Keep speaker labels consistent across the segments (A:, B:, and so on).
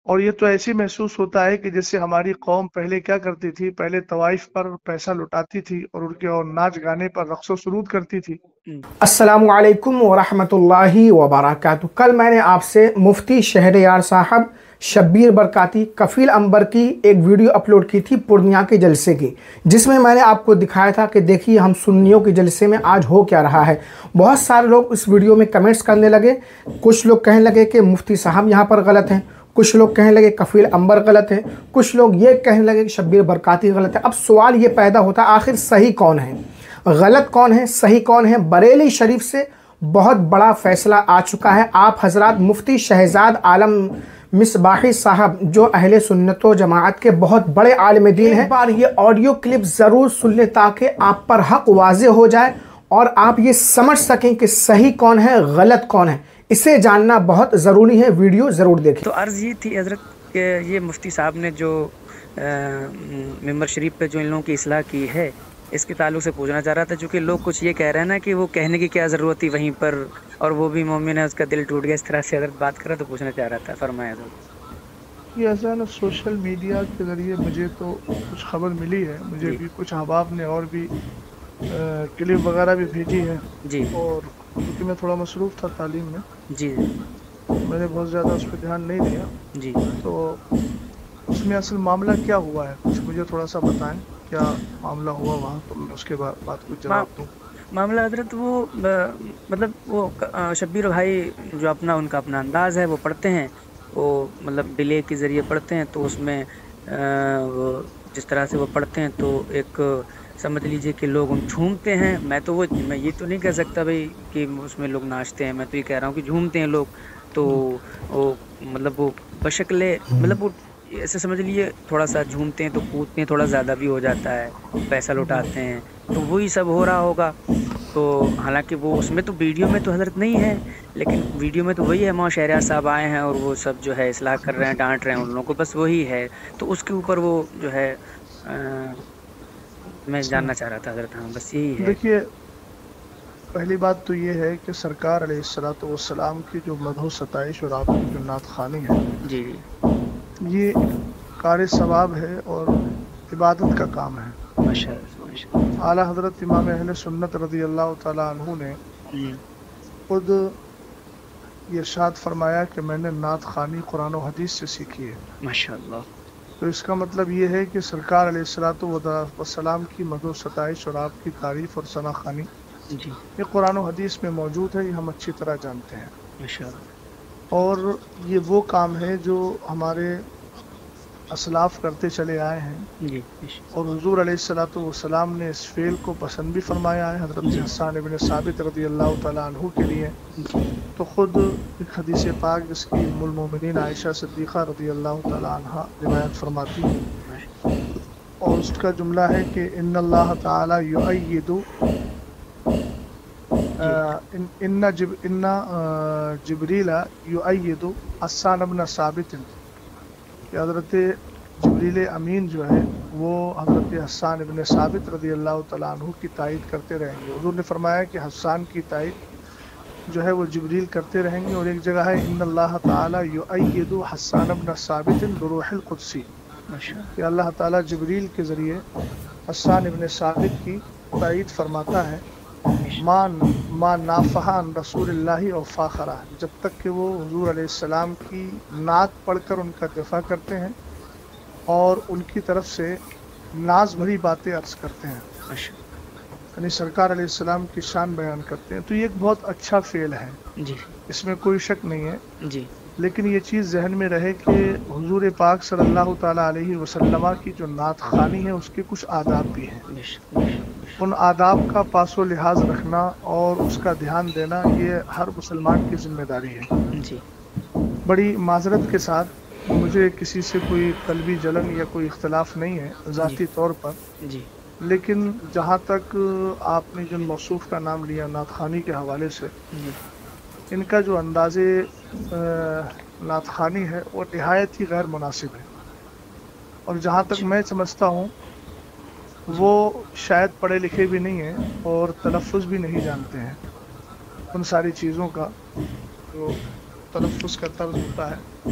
A: اور یہ تو ایسی محسوس ہوتا ہے کہ جیسے ہماری قوم پہلے کیا کرتی تھی، پہلے طوائف پر پیسہ لٹاتی تھی اور ان کے اور ناچ گانے پر رقص و سرود کرتی تھی۔
B: السلام علیکم ورحمۃ اللہ وبرکاتہ۔ کل میں نے آپ سے مفتی شہریار صاحب شبیر برکاتی کفیل انبر کی ایک ویڈیو اپلوڈ کی تھی پورنیہ کے جلسے کی، جس میں نے آپ کو دکھایا تھا کہ دیکھیے ہم سنیوں کے جلسے میں آج ہو کیا رہا ہے۔ بہت سارے لوگ اس ویڈیو میں کمنٹس کرنے لگے، کچھ لوگ کہنے لگے کہ مفتی صاحب یہاں پر غلط ہیں، کچھ لوگ کہنے لگے کفیل انبر غلط ہے، کچھ لوگ یہ کہنے لگے کہ شبیر برکاتی غلط ہے۔ اب سوال یہ پیدا ہوتا ہے آخر صحیح کون ہے، غلط کون ہے، صحیح کون ہے؟ بریلی شریف سے بہت بڑا فیصلہ آ چکا ہے۔ آپ حضرات مفتی شہزاد عالم مصباحی صاحب جو اہل سنت و جماعت کے بہت بڑے عالم دین ہیں، ایک بار یہ آڈیو کلپ ضرور سن لیں تاکہ آپ پر حق واضح ہو جائے اور آپ یہ سمجھ سکیں کہ صحیح کون ہے، غلط کون ہے۔ اسے جاننا بہت ضروری ہے، ویڈیو ضرور دیکھیں۔
C: تو عرض یہ تھی حضرت کہ یہ مفتی صاحب نے جو ممبر شریف پہ جو ان لوگوں کی اصلاح کی ہے، اس کے تعلق سے پوچھنا چاہ رہا تھا، چونکہ لوگ کچھ یہ کہہ رہے ہیں نا کہ وہ کہنے کی کیا ضرورت تھی وہیں پر، اور وہ بھی مومن ہے، اس کا دل ٹوٹ گیا، اس طرح سے حضرت بات کر رہا، تو پوچھنا چاہ رہا تھا، فرمائے حضرت۔
A: یہ ایسا نا سوشل میڈیا کے ذریعے مجھے تو کچھ خبر ملی ہے، مجھے بھی کچھ احباب نے اور بھی کلپ وغیرہ بھی بھیجی ہے،
C: جی
A: اور کیونکہ میں تھوڑا مصروف تھا تعلیم میں،
C: جی
A: میں نے بہت زیادہ اس پہ دھیان نہیں دیا،
C: جی
A: تو اس میں اصل معاملہ کیا ہوا ہے کچھ مجھے تھوڑا سا بتائیں، کیا معاملہ ہوا وہاں، تو میں اس کے بعد کچھ جواب دوں۔
C: معاملہ حضرت وہ مطلب وہ شبیر بھائی جو ان کا اپنا انداز ہے وہ پڑھتے ہیں، وہ مطلب ڈیلے کے ذریعے پڑھتے ہیں، تو اس میں وہ جس طرح سے وہ پڑھتے ہیں تو ایک سمجھ لیجئے کہ لوگ ان جھومتے ہیں۔ میں یہ تو نہیں کہہ سکتا بھائی کہ اس میں لوگ ناچتے ہیں، میں تو یہ کہہ رہا ہوں کہ جھومتے ہیں لوگ، تو وہ مطلب وہ بشکل مطلب وہ ایسے سمجھ لیجیے تھوڑا سا جھومتے ہیں تو کودتے ہیں، تھوڑا زیادہ بھی ہو جاتا ہے، پیسہ لوٹاتے ہیں، تو وہی سب ہو رہا ہوگا۔ تو حالانکہ وہ اس میں تو ویڈیو میں تو حضرت نہیں ہے، لیکن ویڈیو میں تو وہی ہے، ماں شہریار صاحب آئے ہیں اور وہ سب جو ہے اصلاح کر رہے ہیں، ڈانٹ رہے ہیں ان لوگوں کو، بس وہی ہے۔ تو اس کے اوپر وہ جو ہے میں جاننا چاہ رہا تھا حضرت، ہاں بس یہی ہے۔
A: دیکھیے، پہلی بات تو یہ ہے کہ سرکار علیہ الصلوۃ والسلام کی جو مدح و ستائش اور آپ کی جو نعت خوانی ہے،
C: جی
A: یہ کار ثواب ہے اور عبادت کا کام ہے۔
C: ماشاء اللہ۔
A: اعلیٰ حضرت امام اہل سنت رضی اللہ تعالیٰ عنہ نے خود یہ ارشاد فرمایا کہ میں نے نعت خوانی قرآن و حدیث سے سیکھی ہے۔
C: ماشاء اللہ۔
A: تو اس کا مطلب یہ ہے کہ سرکار علیہ الصلوۃ والسلام کی مدح و ستائش اور آپ کی تعریف اور ثنا خوانی
C: جی
A: یہ قرآن و حدیث میں موجود ہے، یہ ہم اچھی طرح جانتے ہیں،
C: ماشاء اللہ۔
A: اور یہ وہ کام ہے جو ہمارے اسلاف کرتے چلے آئے ہیں،
C: جی
A: اور حضور علیہ الصلوۃ والسلام نے اس فعل کو پسند بھی فرمایا ہے حضرت حسان ابن ثابت رضی اللہ تعالیٰ عنہ کے لیے۔ تو خود ایک حدیث پاک جس کی ام المومنین عائشہ صدیقہ رضی اللہ تعالیٰ عنہ روایت فرماتی ہیں، اور اس کا جملہ ہے کہ ان اللہ تعالیٰ یؤید ان جبریل یؤید حسان ابن ثابت، کہ حضرت جبریل امین جو ہے وہ حضرت حسان ابن ثابت رضی اللہ تعالیٰ عنہ کی تائید کرتے رہیں گے۔ حضور نے فرمایا کہ حسان کی تائید جو ہے وہ جبریل کرتے رہیں گے، اور ایک جگہ ہے ان اللہ تعالیٰ یؤید حسان ابن ثابت بروح القدسی، کہ اللہ تعالیٰ جبریل کے ذریعے حسان ابن ثابت کی تائید فرماتا ہے، ما نافحان رسول اللہ او فاخرہ، جب تک کہ وہ حضور علیہ السلام کی نعت پڑھ کر ان کا دفاع کرتے ہیں اور ان کی طرف سے ناز بھری باتیں عرض کرتے ہیں، یعنی سرکار علیہ السلام کی شان بیان کرتے ہیں۔ تو یہ ایک بہت اچھا فعل ہے،
C: جی
A: اس میں کوئی شک نہیں ہے،
C: جی
A: لیکن یہ چیز ذہن میں رہے کہ حضور پاک صلی اللہ تعالیٰ علیہ وسلم کی جو نعت خوانی ہے اس کے کچھ آداب بھی ہیں، ان آداب کا پاس و لحاظ رکھنا اور اس کا دھیان دینا یہ ہر مسلمان کی ذمہ داری ہے۔
C: جی
A: بڑی معذرت کے ساتھ مجھے کسی سے کوئی قلبی جلن یا کوئی اختلاف نہیں ہے ذاتی طور پر،
C: جی
A: لیکن جہاں تک آپ نے جن موصوف کا نام لیا نعت خوانی کے حوالے سے، ان کا جو انداز نعت خوانی ہے وہ نہایت ہی غیر مناسب ہے، اور جہاں تک میں سمجھتا ہوں وہ شاید پڑھے لکھے بھی نہیں ہیں اور تلفظ بھی نہیں جانتے ہیں ان ساری چیزوں کا جو تلفظ کا طرز ہوتا ہے۔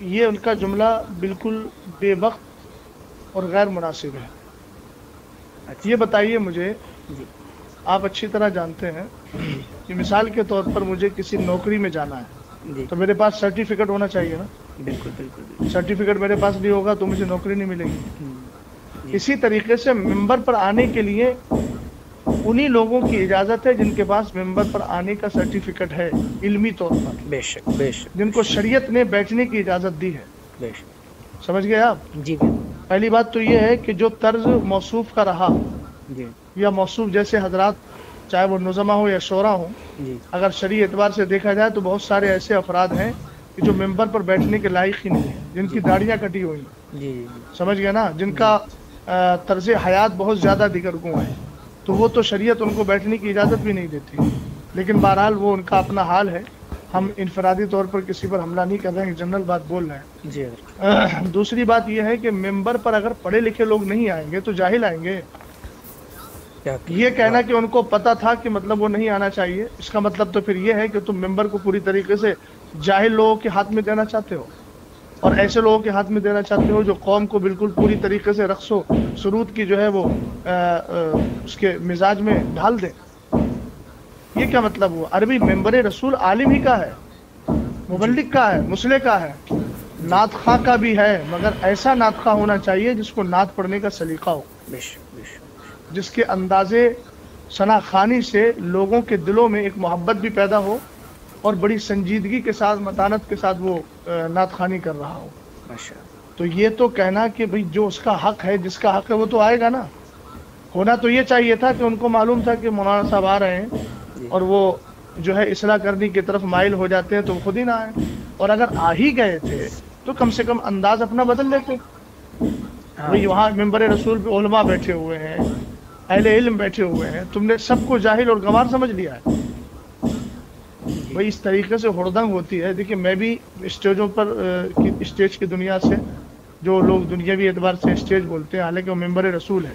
A: یہ ان کا جملہ بالکل بے وقت اور غیر مناسب ہے.
C: اچھا.
A: یہ بتائیے مجھے،
C: جی
A: آپ اچھی طرح جانتے ہیں کہ مثال کے طور پر مجھے کسی نوکری میں جانا ہے
C: جی
A: تو میرے پاس سرٹیفکیٹ ہونا چاہیے نا.
C: بالکل بالکل بالکل.
A: سرٹیفکیٹ میرے پاس نہیں ہوگا تو مجھے نوکری نہیں ملے گی.
C: جی
A: اسی طریقے سے ممبر پر آنے کے لیے انہی لوگوں کی اجازت ہے جن کے پاس ممبر پر آنے کا سرٹیفکیٹ ہے علمی طور پر،
C: بے شک بے شک
A: جن کو شریعت نے بیٹھنے کی اجازت دی ہے.
C: بے شک.
A: سمجھ گئے آپ؟
C: جی بالکل.
A: پہلی بات تو یہ ہے کہ جو طرز موصوف کا رہا
C: جی
A: یا موصوف جیسے حضرات، چاہے وہ نظما ہو یا شعرا ہوں،
C: جی
A: اگر شرعی اعتبار سے دیکھا جائے تو بہت سارے ایسے افراد ہیں کہ جو ممبر پر بیٹھنے کے لائق ہی نہیں ہیں، جن کی داڑیاں کٹی ہوئی ہیں.
C: جی جی
A: سمجھ گئے نا؟ جن کا طرز حیات بہت زیادہ دیگرگوں ہے، تو وہ تو شریعت ان کو بیٹھنے کی اجازت بھی نہیں دیتی. لیکن بہرحال وہ ان کا اپنا حال ہے. ہم انفرادی طور پر کسی پر حملہ نہیں کر رہے ہیں، جنرل بات بول رہے ہیں.
C: جی حضرت.
A: دوسری بات یہ ہے کہ ممبر پر اگر پڑھے لکھے لوگ نہیں آئیں گے تو جاہل آئیں گے.
C: کیا
A: یہ کہنا کہ ان کو پتہ تھا کہ مطلب وہ نہیں آنا چاہیے، اس کا مطلب تو پھر یہ ہے کہ تم ممبر کو پوری طریقے سے جاہل لوگوں کے ہاتھ میں دینا چاہتے ہو، اور ایسے لوگوں کے ہاتھ میں دینا چاہتے ہو جو قوم کو بالکل پوری طریقے سے رقص و سرود کی جو ہے وہ اس کے مزاج میں ڈھال دیں. یہ کیا مطلب ہوا؟ عربی ممبر رسول عالم ہی کا ہے، مبلغ کا ہے، مصلح کا ہے، نعت خواں کا بھی ہے، مگر ایسا نعت خواں ہونا چاہیے جس کو نعت پڑھنے کا سلیقہ ہو،
C: بے شک بے شک.
A: جس کے اندازے ثنا خوانی سے لوگوں کے دلوں میں ایک محبت بھی پیدا ہو اور بڑی سنجیدگی کے ساتھ، متانت کے ساتھ وہ نعت خوانی کر رہا ہو.
C: ماشاء اللہ.
A: تو یہ تو کہنا کہ بھئی جو اس کا حق ہے، جس کا حق ہے وہ تو آئے گا نا. ہونا تو یہ چاہیے تھا کہ ان کو معلوم تھا کہ مولانا صاحب آ رہے ہیں اور وہ جو ہے اصلاح کرنے کی طرف مائل ہو جاتے ہیں تو وہ خود ہی نہ آئے. اور اگر آ ہی گئے تھے تو کم سے کم انداز اپنا بدل لیتے. بھئی وہاں ممبر رسول پہ علماء بیٹھے ہوئے ہیں، اہل علم بیٹھے ہوئے ہیں، تم نے سب کو جاہل اور گنوار سمجھ لیا ہے. بھئی اس طریقے سے ہڑدنگ ہوتی ہے. دیکھیے میں بھی اسٹیجوں پر اسٹیج کی دنیا سے، جو لوگ دنیاوی اعتبار سے اسٹیج بولتے ہیں، حالانکہ وہ ممبر رسول ہے،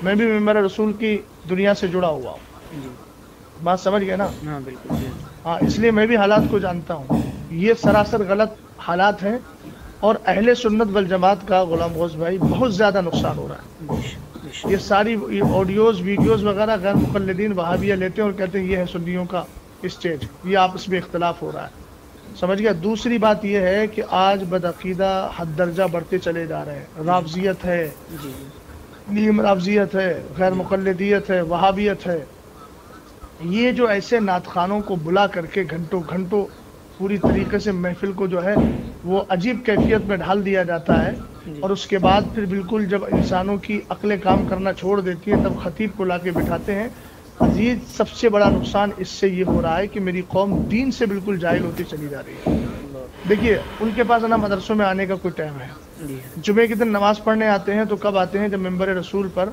A: میں بھی ممبر رسول کی دنیا سے جڑا ہوا ہوں. بات سمجھ گئے نا؟
C: ہاں بالکل.
A: ہاں، اس لیے میں بھی حالات کو جانتا ہوں. یہ سراسر غلط حالات ہیں اور اہل سنت والجماعت کا غلام غوث بھائی بہت زیادہ نقصان ہو رہا ہے. یہ ساری آڈیوز ویڈیوز وغیرہ غیر مقلدین وہابیہ لیتے ہیں اور کہتے ہیں یہ ہے سنیوں کا اسٹیج، یہ آپس میں اختلاف ہو رہا ہے. سمجھ گیا؟ دوسری بات یہ ہے کہ آج بدعقیدہ حد درجہ بڑھتے چلے جا رہے ہیں. رافضیت ہے، نیم رافضیت ہے، غیر مقلدیت ہے، وہابیت ہے. یہ جو ایسے نعت خوانوں کو بلا کر کے گھنٹوں گھنٹوں پوری طریقے سے محفل کو جو ہے وہ عجیب کیفیت میں ڈھال دیا جاتا ہے، اور اس کے بعد پھر بالکل جب انسانوں کی عقلیں کام کرنا چھوڑ دیتی ہیں تب خطیب کو لا کے بٹھاتے ہیں. عزیز، سب سے بڑا نقصان اس سے یہ ہو رہا ہے کہ میری قوم دین سے بالکل جاہل ہوتی چلی جا رہی ہے. دیکھیے ان کے پاس نا مدرسوں میں آنے کا کوئی ٹائم ہے. جمعے کے دن نماز پڑھنے آتے ہیں تو کب آتے ہیں؟ جب ممبر رسول پر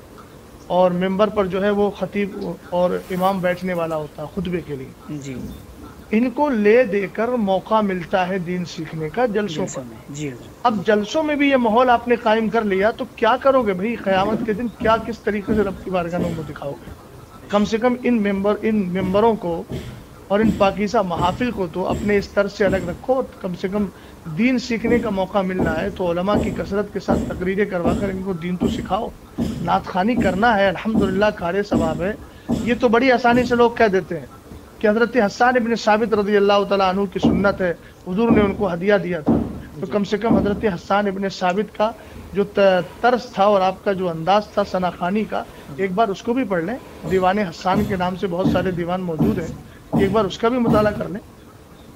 A: اور ممبر پر جو ہے وہ خطیب اور امام بیٹھنے والا ہوتا ہے خطبے کے لیے.
C: جی
A: ان کو لے دے کر موقع ملتا ہے دین سیکھنے کا جلسوں پر.
C: جی
A: اب جلسوں میں بھی یہ ماحول آپ نے قائم کر لیا تو کیا کرو گے بھائی؟ قیامت کے دن کیا کس طریقے سے رب کی بارگاہ میں دکھاؤ گے؟ کم سے کم ان ممبروں کو اور ان پاکیزہ محافل کو تو اپنے اس طرز سے الگ رکھو. کم سے کم دین سیکھنے کا موقع مل رہا ہے تو علماء کی کثرت کے ساتھ تقریریں کروا کر ان کو دین تو سکھاؤ. نعت خوانی کرنا ہے، الحمدللہ کار ثواب ہے. یہ تو بڑی آسانی سے لوگ کہہ دیتے ہیں کہ حضرت حسان ابن ثابت رضی اللہ تعالیٰ عنہ کی سنت ہے، حضور نے ان کو ہدیہ دیا تھا. تو کم سے کم حضرت حسان ابن ثابت کا جو طرز تھا اور آپ کا جو انداز تھا ثنا خوانی کا، ایک بار اس کو بھی پڑھ لیں. دیوان حسان کے نام سے بہت سارے دیوان موجود ہیں، ایک بار اس کا بھی مطالعہ کر لیں.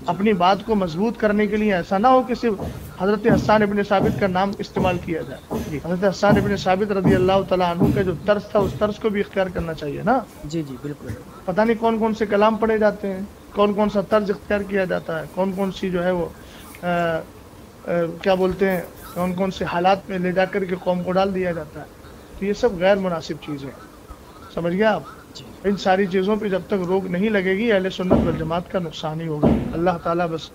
A: اپنی بات کو مضبوط کرنے کے لیے ایسا نہ ہو کہ صرف حضرت حسان ابن ثابت کا نام استعمال کیا جائے. حضرت حسان ابن ثابت رضی اللہ تعالیٰ عنہ کا جو طرز تھا اس طرز کو بھی اختیار کرنا چاہیے نا.
C: جی جی بالکل.
A: پتہ نہیں کون کون سے کلام پڑھے جاتے ہیں، کون کون سا طرز اختیار کیا جاتا ہے، کون کون سی جو ہے وہ کیا بولتے ہیں، کون کون سے حالات میں لے جا کر کے قوم کو ڈال دیا جاتا ہے. تو یہ سب غیر مناسب چیزیں. سمجھ گیا آپ؟ ان ساری چیزوں پہ جب تک روک نہیں لگے گی اہل سنت والجماعت کا نقصان ہی ہوگا. اللہ تعالیٰ بس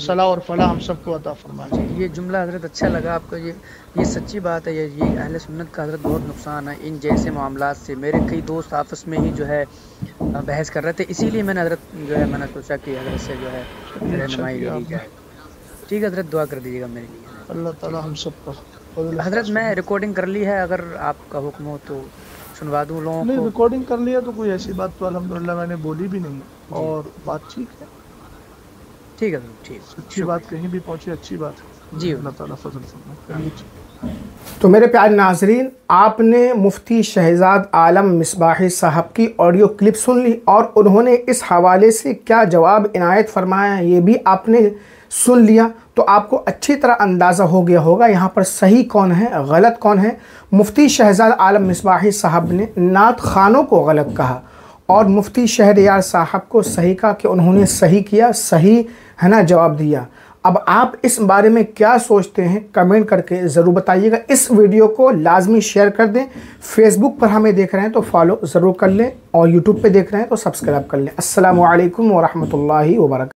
A: صلاح اور فلاح ہم سب کو عطا فرمائے.
C: یہ جملہ حضرت اچھا لگا آپ کا. یہ سچی بات ہے. یہ اہل سنت کا حضرت بہت نقصان ہے ان جیسے معاملات سے. میرے کئی دوست آپس میں ہی جو ہے بحث کر رہے تھے، اسی لیے میں نے حضرت جو ہے میں نے سوچا کہ حضرت سے جو ہے رہنمائی لی جائے. ٹھیک ہے حضرت، دعا کر دیجیے گا میرے لیے.
A: اللہ تعالیٰ ہم سب پر فضل
C: حضرت
A: خاص
C: میں
A: کرے.
C: ریکارڈنگ کر لی ہے، اگر آپ کا حکم ہو تو سنوا دوں لوگوں
A: نہیں
C: کو.
A: ریکارڈنگ کر لیا تو کوئی ایسی بات تو الحمدللہ میں نے بولی بھی نہیں،
C: جی
A: اور بات ٹھیک ہے،
C: ٹھیک ہے حضرت، ٹھیک،
A: اچھی بات
C: شکریہ.
A: کہیں بھی پہنچے اچھی بات ہے.
C: جی
A: اللہ تعالیٰ فضل فرمائے.
B: تو میرے پیارے ناظرین، آپ نے مفتی شہزاد عالم مصباحی صاحب کی آڈیو کلپ سن لی، اور انہوں نے اس حوالے سے کیا جواب عنایت فرمایا یہ بھی آپ نے سن لیا. تو آپ کو اچھی طرح اندازہ ہو گیا ہوگا یہاں پر صحیح کون ہے غلط کون ہے. مفتی شہزاد عالم مصباحی صاحب نے نعت خوانوں کو غلط کہا، اور مفتی شہریار صاحب کو صحیح کہا کہ انہوں نے صحیح کیا، صحیح ہے نا جواب دیا. اب آپ اس بارے میں کیا سوچتے ہیں کمنٹ کر کے ضرور بتائیے گا. اس ویڈیو کو لازمی شیئر کر دیں. فیس بک پر ہمیں دیکھ رہے ہیں تو فالو ضرور کر لیں، اور یوٹیوب پہ دیکھ رہے ہیں تو سبسکرائب کر لیں. السلام علیکم ورحمۃ اللہ وبرکاتہ.